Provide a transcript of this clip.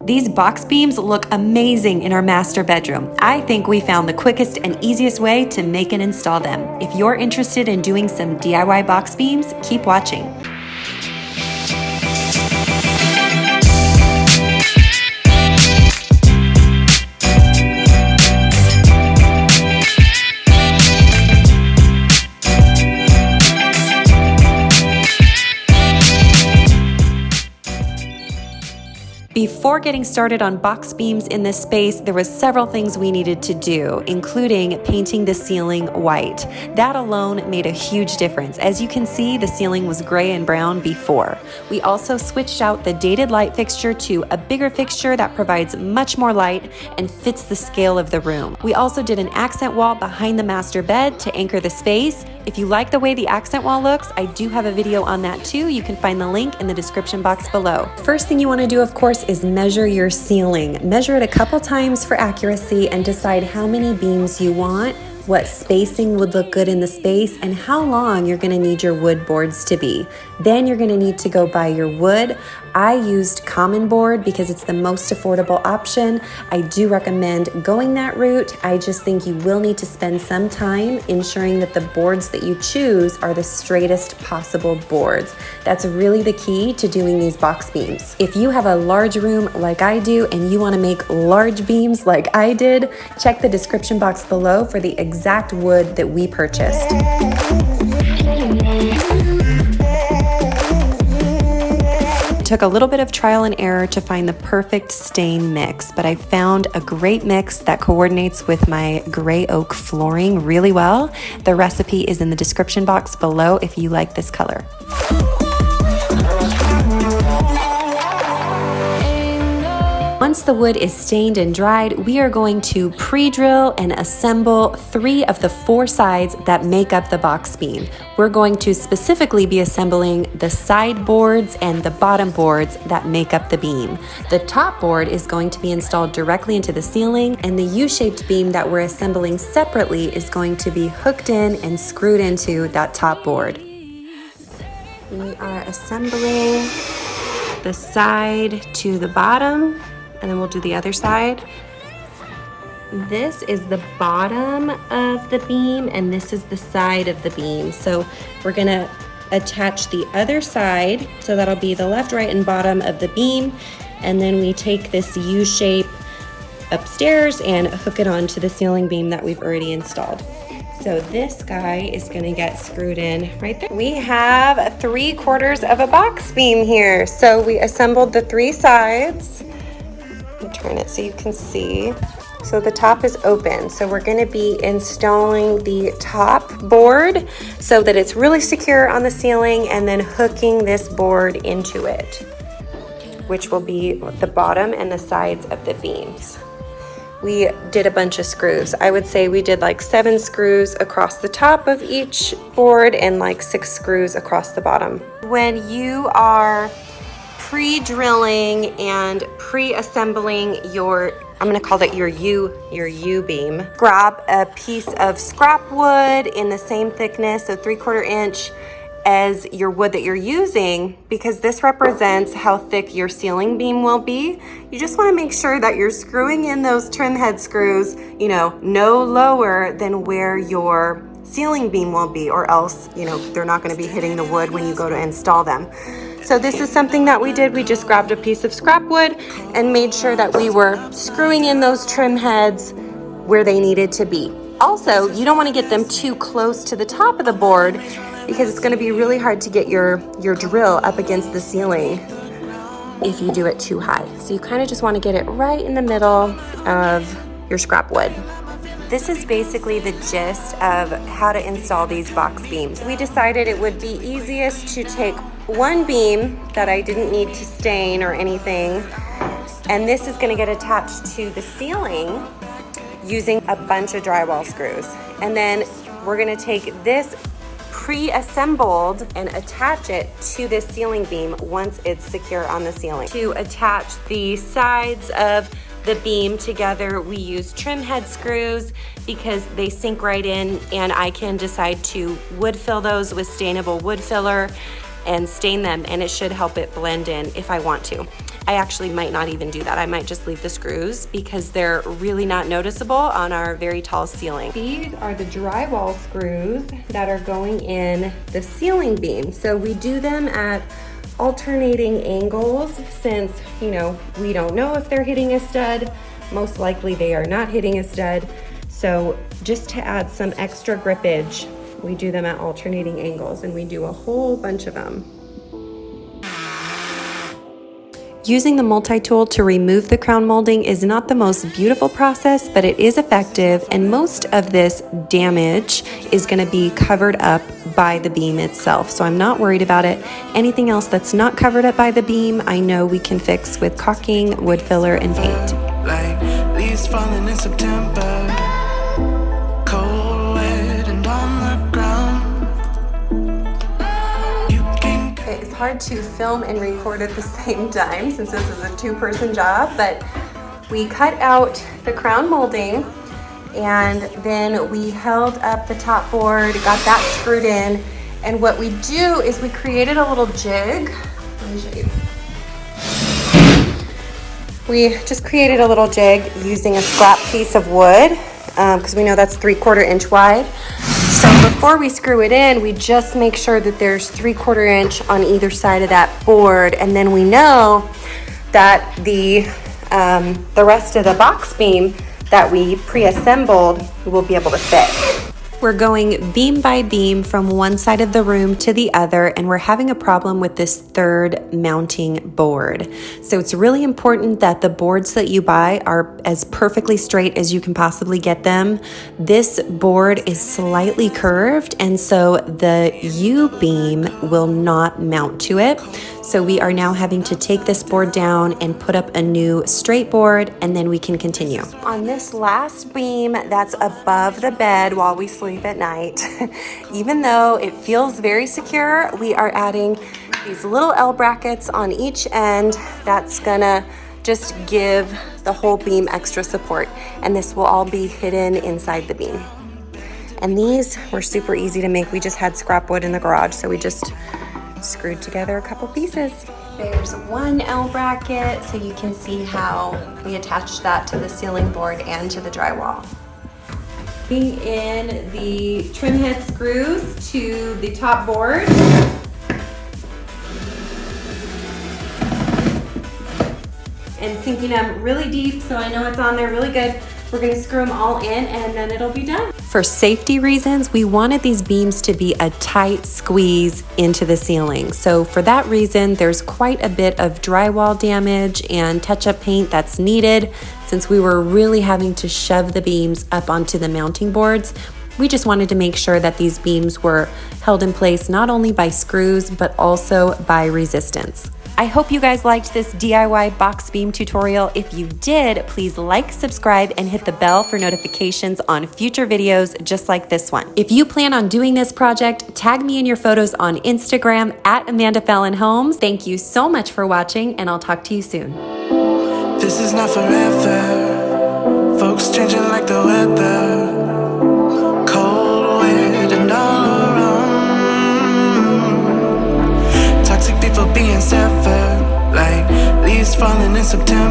These box beams look amazing in our master bedroom. I think we found the quickest and easiest way to make and install them. If you're interested in doing some DIY box beams, keep watching. Before getting started on box beams in this space, there was several things we needed to do, including painting the ceiling white. That alone made a huge difference. As you can see, the ceiling was gray and brown before. We also switched out the dated light fixture to a bigger fixture that provides much more light and fits the scale of the room. We also did an accent wall behind the master bed to anchor the space. If you like the way the accent wall looks, I do have a video on that too. You can find the link in the description box below. First thing you want to do, of course, is measure your ceiling. Measure it a couple times for accuracy and decide how many beams you want, what spacing would look good in the space, and how long you're going to need your wood boards to be. Then you're going to need to go buy your wood. I used common board because it's the most affordable option. I do recommend going that route. I just think you will need to spend some time ensuring that the boards that you choose are the straightest possible boards. That's really the key to doing these box beams. If you have a large room like I do and you want to make large beams like I did, check the description box below for the exact wood that we purchased. It took a little bit of trial and error to find the perfect stain mix, but I found a great mix that coordinates with my gray oak flooring really well. The recipe is in the description box below if you like this color. Once the wood is stained and dried, we are going to pre-drill and assemble 3 of the 4 sides that make up the box beam. We're going to specifically be assembling the side boards and the bottom boards that make up the beam. The top board is going to be installed directly into the ceiling, and the U-shaped beam that we're assembling separately is going to be hooked in and screwed into that top board. We are assembling the side to the bottom, and then we'll do the other side. This is the bottom of the beam and this is the side of the beam. So we're gonna attach the other side, so that'll be the left, right, and bottom of the beam, and then we take this U shape upstairs and hook it onto the ceiling beam that we've already installed. So this guy is gonna get screwed in right there. We have 3/4 of a box beam here. So we assembled the 3 sides. Turn it so you can see. So the top is open. So we're going to be installing the top board so that it's really secure on the ceiling, and then hooking this board into it, which will be the bottom and the sides of the beams. We did a bunch of screws. I would say we did like 7 screws across the top of each board and like 6 screws across the bottom. When you are pre-drilling and pre-assembling your, I'm gonna call it your U-beam, grab a piece of scrap wood in the same thickness, so 3/4 inch, as your wood that you're using, because this represents how thick your ceiling beam will be. You just wanna make sure that you're screwing in those trim head screws, you know, no lower than where your ceiling beam will be, or else, you know, they're not gonna be hitting the wood when you go to install them. So this is something that we did. We just grabbed a piece of scrap wood and made sure that we were screwing in those trim heads where they needed to be. Also, you don't want to get them too close to the top of the board because it's going to be really hard to get your drill up against the ceiling if you do it too high. So you kind of just want to get it right in the middle of your scrap wood. This is basically the gist of how to install these box beams. We decided it would be easiest to take one beam that I didn't need to stain or anything, and this is going to get attached to the ceiling using a bunch of drywall screws. And then we're going to take this pre-assembled and attach it to this ceiling beam once it's secure on the ceiling. To attach the sides of the beam together, we use trim head screws because they sink right in, and I can decide to wood fill those with stainable wood filler and stain them, and it should help it blend in if I want to. I actually might not even do that. I might just leave the screws because they're really not noticeable on our very tall ceiling. These are the drywall screws that are going in the ceiling beam. So we do them at alternating angles since, you know, we don't know if they're hitting a stud. Most likely they are not hitting a stud. So just to add some extra grippage, we do them at alternating angles, and we do a whole bunch of them. Using the multi-tool to remove the crown molding is not the most beautiful process, but it is effective, and most of this damage is going to be covered up by the beam itself. So I'm not worried about it. Anything else that's not covered up by the beam, I know we can fix with caulking, wood filler, and paint. Like leaves falling in September, cold, wet, and on the ground. It's hard to film and record at the same time since this is a two-person job, but we cut out the crown molding and then we held up the top board, got that screwed in, and what we do is we created a little jig. Let me show you. We just created a little jig using a scrap piece of wood because we know that's 3/4 inch wide. So before we screw it in, we just make sure that there's 3/4 inch on either side of that board, and then we know that the rest of the box beam that we pre-assembled will be able to fit. We're going beam by beam from one side of the room to the other, and we're having a problem with this third mounting board. So it's really important that the boards that you buy are as perfectly straight as you can possibly get them. This board is slightly curved, and so the U-beam will not mount to it. So we are now having to take this board down and put up a new straight board, and then we can continue. On this last beam that's above the bed while we sleep at night, even though it feels very secure, we are adding these little L brackets on each end. That's gonna just give the whole beam extra support, and this will all be hidden inside the beam. And these were super easy to make. We just had scrap wood in the garage, so we just screwed together a couple pieces. There's one L bracket, so you can see how we attached that to the ceiling board and to the drywall. Putting in the trim head screws to the top board. And sinking them really deep so I know it's on there really good. We're gonna screw them all in and then it'll be done. For safety reasons, we wanted these beams to be a tight squeeze into the ceiling. So for that reason, there's quite a bit of drywall damage and touch-up paint that's needed since we were really having to shove the beams up onto the mounting boards. We just wanted to make sure that these beams were held in place not only by screws, but also by resistance. I hope you guys liked this DIY box beam tutorial. If you did, please like, subscribe, and hit the bell for notifications on future videos just like this one. If you plan on doing this project, tag me in your photos on Instagram at Amanda Fallon Homes. Thank you so much for watching, and I'll talk to you soon. This is not forever. Folks changing like the weather. Cold, wet, and all around. Toxic people being severed, like leaves falling in September.